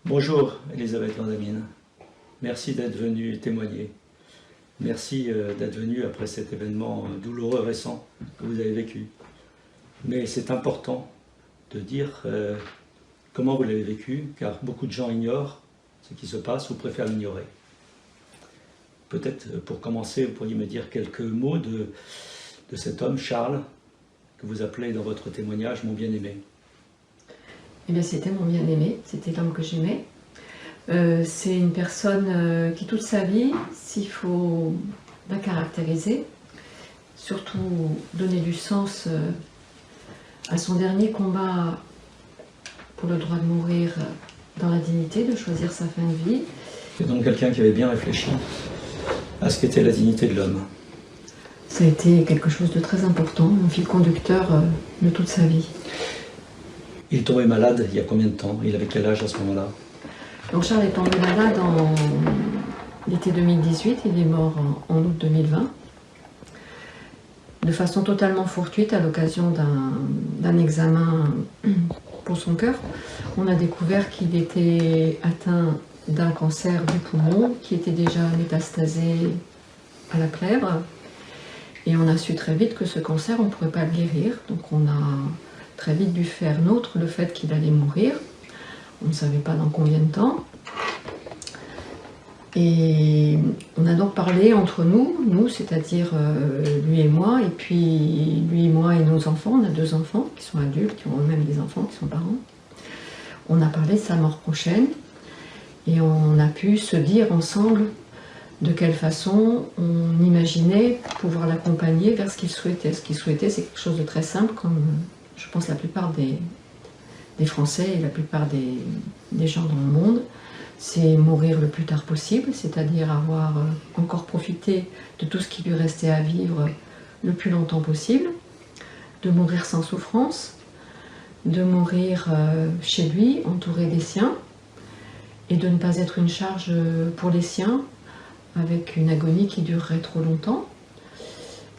Bonjour Elisabeth Vandamine, merci d'être venue témoigner. Merci d'être venue après cet événement douloureux récent que vous avez vécu. Mais c'est important de dire comment vous l'avez vécu, car beaucoup de gens ignorent ce qui se passe ou préfèrent l'ignorer. Peut-être pour commencer, vous pourriez me dire quelques mots de cet homme, Charles, que vous appelez dans votre témoignage mon bien-aimé. Eh bien, c'était mon bien-aimé, c'était l'homme que j'aimais. C'est une personne qui, toute sa vie, s'il faut la caractériser, surtout donner du sens à son dernier combat pour le droit de mourir dans la dignité, de choisir sa fin de vie. C'est donc quelqu'un qui avait bien réfléchi à ce qu'était la dignité de l'homme. Ça a été quelque chose de très important, un fil conducteur de toute sa vie. Il est tombé malade il y a combien de temps? Il avait quel âge à ce moment-là? Donc Charles est tombé malade en l'été 2018, il est mort en août 2020. De façon totalement fortuite, à l'occasion d'un examen pour son cœur, on a découvert qu'il était atteint d'un cancer du poumon qui était déjà métastasé à la plèvre. Et on a su très vite que ce cancer, on ne pourrait pas le guérir. Donc on a très vite dû faire nôtre le fait qu'il allait mourir. On ne savait pas dans combien de temps. Et on a donc parlé entre nous c'est-à-dire lui et moi, et puis lui et moi et nos enfants. On a 2 enfants qui sont adultes, qui ont même des enfants qui sont parents. On a parlé de sa mort prochaine, et on a pu se dire ensemble de quelle façon on imaginait pouvoir l'accompagner vers ce qu'il souhaitait. Ce qu'il souhaitait, c'est quelque chose de très simple, comme je pense la plupart des Français et la plupart des gens dans le monde. C'est mourir le plus tard possible, c'est-à-dire avoir encore profité de tout ce qui lui restait à vivre le plus longtemps possible, de mourir sans souffrance, de mourir chez lui, entouré des siens, et de ne pas être une charge pour les siens, avec une agonie qui durerait trop longtemps.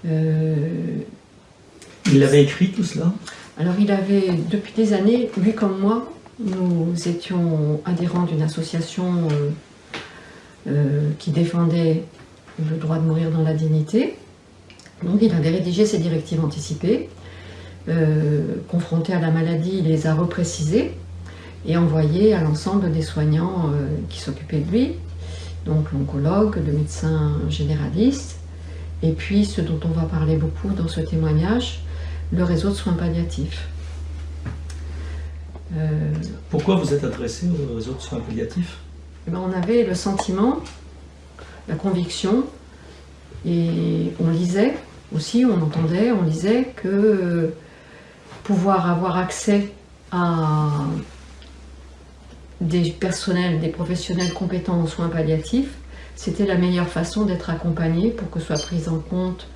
Il avait écrit tout cela? Alors il avait, depuis des années, lui comme moi, nous étions adhérents d'une association qui défendait le droit de mourir dans la dignité. Donc il avait rédigé ses directives anticipées. Confronté à la maladie, il les a reprécisées et envoyées à l'ensemble des soignants qui s'occupaient de lui, donc l'oncologue, le médecin généraliste, et puis ce dont on va parler beaucoup dans ce témoignage, le réseau de soins palliatifs. Pourquoi vous êtes adressé au réseau de soins palliatifs? On avait le sentiment, la conviction, et on lisait aussi, on entendait, on lisait que pouvoir avoir accès à des professionnels compétents en soins palliatifs, c'était la meilleure façon d'être accompagné pour que soit prise en compte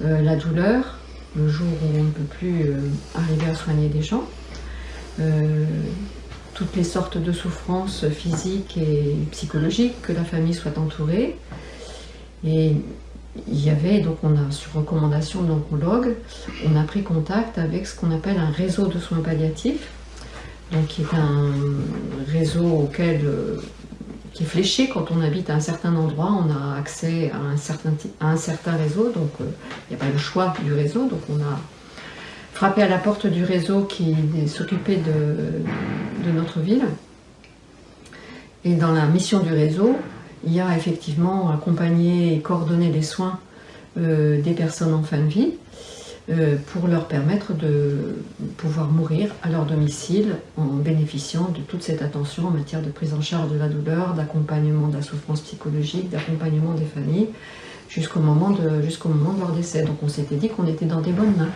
la douleur, le jour où on ne peut plus arriver à soigner des gens, toutes les sortes de souffrances physiques et psychologiques, que la famille soit entourée. Et il y avait, donc on a, sur recommandation de l'oncologue, on a pris contact avec ce qu'on appelle un réseau de soins palliatifs, donc qui est un réseau qui est fléché. Quand on habite à un certain endroit, on a accès à un certain réseau, donc il n'y a pas le choix du réseau, donc on a frappé à la porte du réseau qui s'occupait de notre ville. Et dans la mission du réseau, il y a effectivement accompagné et coordonné les soins des personnes en fin de vie pour leur permettre de pouvoir mourir à leur domicile en bénéficiant de toute cette attention en matière de prise en charge de la douleur, d'accompagnement de la souffrance psychologique, d'accompagnement des familles jusqu'au moment de leur décès. Donc on s'était dit qu'on était dans des bonnes mains.